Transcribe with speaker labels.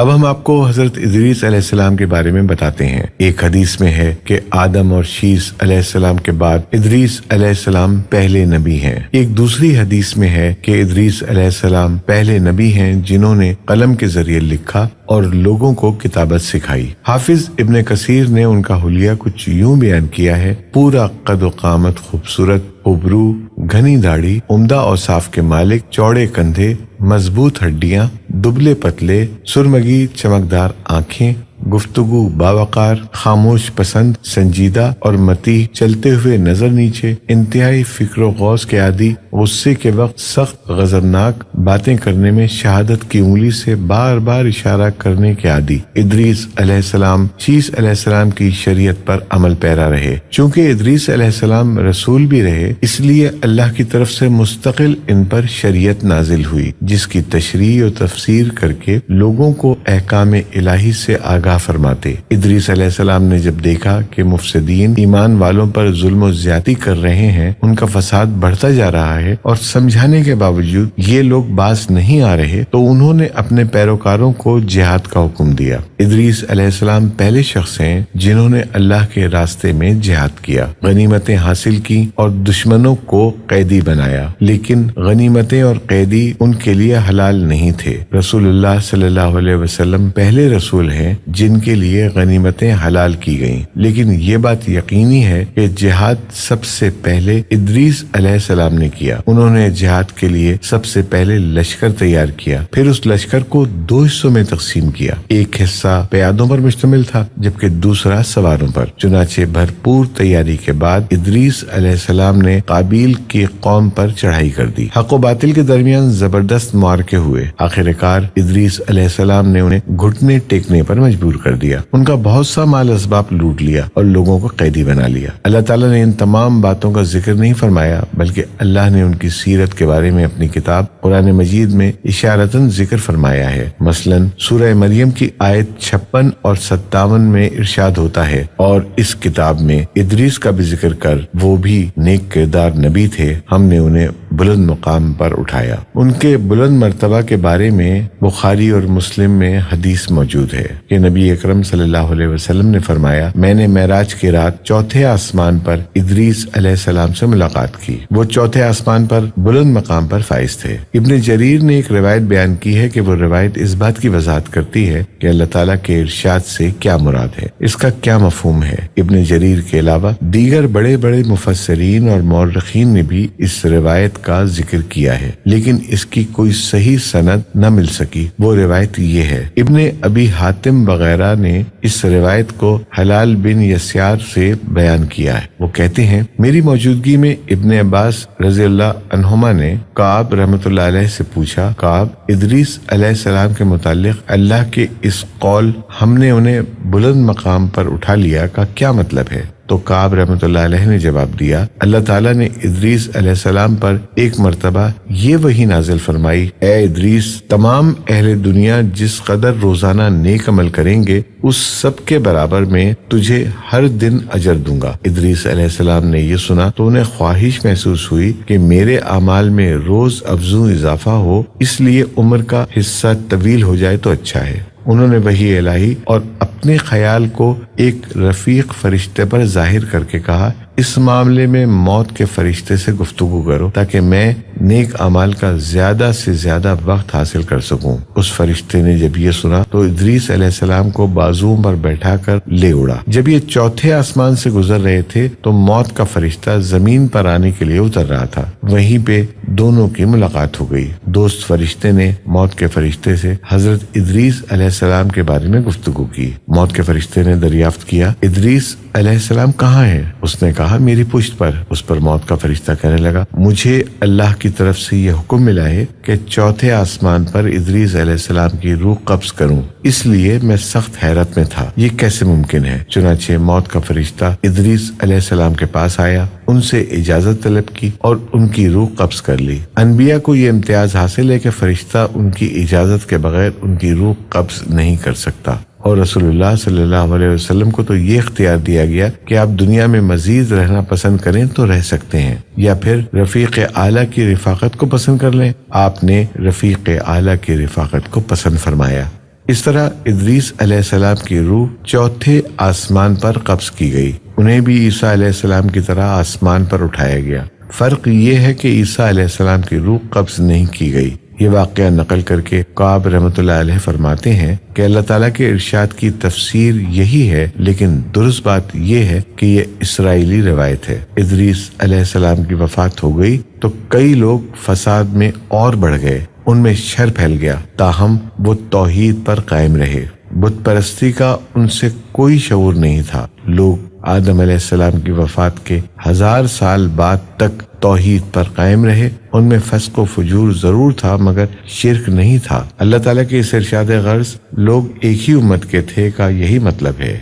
Speaker 1: اب ہم آپ کو حضرت ادریس علیہ السلام کے بارے میں بتاتے ہیں۔ ایک حدیث میں ہے کہ آدم اور شیس علیہ السلام کے بعد ادریس علیہ السلام پہلے نبی ہیں۔ ایک دوسری حدیث میں ہے کہ ادریس علیہ السلام پہلے نبی ہیں جنہوں نے قلم کے ذریعے لکھا اور لوگوں کو کتابت سکھائی۔ حافظ ابن کثیر نے ان کا حلیہ کچھ یوں بیان کیا ہے: پورا قد و قامت خوبصورت، ابرو، گھنی داڑھی، عمدہ اوصاف کے مالک، چوڑے کندھے، مضبوط ہڈیاں، دبلے پتلے، سرمگی چمکدار آنکھیں، گفتگو باوقار، خاموش پسند، سنجیدہ اور متی، چلتے ہوئے نظر نیچے، انتہائی فکر و غوص کے عادی، غصے کے وقت سخت غضبناک، باتیں کرنے میں شہادت کی انگلی سے بار بار اشارہ کرنے کے عادی۔ ادریس علیہ السلام شیس علیہ السلام کی شریعت پر عمل پیرا رہے۔ چونکہ ادریس علیہ السلام رسول بھی رہے، اس لیے اللہ کی طرف سے مستقل ان پر شریعت نازل ہوئی، جس کی تشریح و تفسیر کر کے لوگوں کو احکام الہی سے آگاہ فرماتے۔ ادریس علیہ السلام نے جب دیکھا کہ مفسدین ایمان والوں پر ظلم و زیادتی کر رہے ہیں، ان کا فساد بڑھتا جا رہا ہے اور سمجھانے کے باوجود یہ لوگ باز نہیں آ رہے، تو انہوں نے اپنے پیروکاروں کو جہاد کا حکم دیا۔ ادریس علیہ السلام پہلے شخص ہیں جنہوں نے اللہ کے راستے میں جہاد کیا، غنیمتیں حاصل کی اور دشمنوں کو قیدی بنایا، لیکن غنیمتیں اور قیدی ان کے لیے حلال نہیں تھے۔ رسول اللہ صلی اللہ علیہ وسلم پہلے رسول ہیں جن کے لیے غنیمتیں حلال کی گئیں، لیکن یہ بات یقینی ہے کہ جہاد سب سے پہلے ادریس علیہ السلام نے کیا۔ انہوں نے جہاد کے لیے سب سے پہلے لشکر تیار کیا، پھر اس لشکر کو 2 حصوں میں تقسیم کیا۔ ایک حصہ پیادوں پر مشتمل تھا جبکہ دوسرا سواروں پر۔ چنانچہ بھرپور تیاری کے بعد ادریس علیہ السلام نے قابیل کی قوم پر چڑھائی کر دی۔ حق و باطل کے درمیان زبردست معرکے ہوئے۔ آخر کار ادریس علیہ السلام نے انہیں گھٹنے ٹیکنے پر مجبور کر دیا، ان کا بہت سا مال اسباب لوٹ لیا اور لوگوں کو قیدی بنا لیا۔ اللہ تعالیٰ نے ان تمام باتوں کا ذکر نہیں فرمایا، بلکہ اللہ نے ان کی سیرت کے بارے میں اپنی کتاب قرآن مجید میں اشارتاً ذکر فرمایا ہے۔ مثلاً سورہ مریم کی آیت 56 اور 57 میں ارشاد ہوتا ہے: اور اس کتاب میں ادریس کا بھی ذکر کر، وہ بھی نیک کردار نبی تھے، ہم نے انہیں بلند مقام پر اٹھایا۔ ان کے بلند مرتبہ کے بارے میں بخاری اور مسلم میں حدیث موجود ہے کہ نبی اکرم صلی اللہ علیہ وسلم نے فرمایا: میں نے معراج کی رات 4تھے آسمان پر ادریس علیہ السلام سے ملاقات کی، وہ 4تھے آسمان پر بلند مقام پر فائز تھے۔ ابن جریر نے ایک روایت بیان کی ہے کہ وہ روایت اس بات کی وضاحت کرتی ہے کہ اللہ تعالیٰ کے ارشاد سے کیا مراد ہے، اس کا کیا مفہوم ہے۔ ابن جریر کے علاوہ دیگر بڑے بڑے مفسرین اور مورخین نے بھی اس روایت کا ذکر کیا ہے، لیکن اس کی کوئی صحیح سند نہ مل سکی۔ وہ روایت یہ ہے: ابن ابی حاتم وغیرہ نے اس روایت کو حلال بن یسار سے بیان کیا ہے۔ وہ کہتے ہیں: میری موجودگی میں ابن عباس رضی اللہ عنہما نے کعب رحمۃ اللہ علیہ سے پوچھا: کعب، ادریس علیہ السلام کے متعلق اللہ کے اس قول ہم نے انہیں بلند مقام پر اٹھا لیا کا کیا مطلب ہے؟ تو کعب رحمۃ اللہ علیہ نے جواب دیا: اللہ تعالیٰ نے ادریس علیہ السلام پر ایک مرتبہ یہ وحی نازل فرمائی: اے ادریس، تمام اہل دنیا جس قدر روزانہ نیک عمل کریں گے اس سب کے برابر میں تجھے ہر دن اجر دوں گا۔ ادریس علیہ السلام نے یہ سنا تو انہیں خواہش محسوس ہوئی کہ میرے اعمال میں روز افزوں اضافہ ہو، اس لیے عمر کا حصہ طویل ہو جائے تو اچھا ہے۔ انہوں نے وحی الہی اور اپنے خیال کو ایک رفیق فرشتے پر ظاہر کر کے کہا: اس معاملے میں موت کے فرشتے سے گفتگو کرو تاکہ میں نیک اعمال کا زیادہ سے زیادہ وقت حاصل کر سکوں۔ اس فرشتے نے جب یہ سنا تو ادریس علیہ السلام کو بازوؤں پر بیٹھا کر لے اڑا۔ جب یہ 4تھے آسمان سے گزر رہے تھے تو موت کا فرشتہ زمین پر آنے کے لیے اتر رہا تھا، وہیں پہ دونوں کی ملاقات ہو گئی۔ دوست فرشتے نے موت کے فرشتے سے حضرت ادریس علیہ السلام کے بارے میں گفتگو کی۔ موت کے فرشتے نے دریافت کیا: ادریس علیہ السلام کہاں ہے؟ اس نے کہا: میری پشت پر۔ اس پر موت کا فرشتہ کہنے لگا: مجھے اللہ کی طرف سے یہ حکم ملا ہے کہ 4تھے آسمان پر ادریس علیہ السلام کی روح قبض کروں، اس لیے میں سخت حیرت میں تھا، یہ کیسے ممکن ہے؟ چنانچہ موت کا فرشتہ ادریس علیہ السلام کے پاس آیا، ان سے اجازت طلب کی اور ان کی روح قبض کر لی۔ انبیاء کو یہ امتیاز حاصل ہے کہ فرشتہ ان کی اجازت کے بغیر ان کی روح قبض نہیں کر سکتا، اور رسول اللہ صلی اللہ علیہ وسلم کو تو یہ اختیار دیا گیا کہ آپ دنیا میں مزید رہنا پسند کریں تو رہ سکتے ہیں، یا پھر رفیق اعلیٰ کی رفاقت کو پسند کر لیں۔ آپ نے رفیق اعلیٰ کی رفاقت کو پسند فرمایا۔ اس طرح ادریس علیہ السلام کی روح چوتھے آسمان پر قبض کی گئی، انہیں بھی عیسیٰ علیہ السلام کی طرح آسمان پر اٹھایا گیا۔ فرق یہ ہے کہ عیسیٰ علیہ السلام کی روح قبض نہیں کی گئی۔ یہ واقعہ نقل کر کے کعب رحمۃ اللہ علیہ فرماتے ہیں کہ اللہ تعالیٰ کے ارشاد کی تفسیر یہی ہے، لیکن درست بات یہ ہے کہ یہ اسرائیلی روایت ہے۔ ادریس علیہ السلام کی وفات ہو گئی تو کئی لوگ فساد میں اور بڑھ گئے، ان میں شر پھیل گیا، تاہم وہ توحید پر قائم رہے۔ بت پرستی کا ان سے کوئی شعور نہیں تھا۔ لوگ آدم علیہ السلام کی وفات کے 1000 سال بعد تک توحید پر قائم رہے، ان میں فسق و فجور ضرور تھا مگر شرک نہیں تھا۔ اللہ تعالیٰ کے اس ارشاد غرض لوگ ایک ہی امت کے تھے کا یہی مطلب ہے۔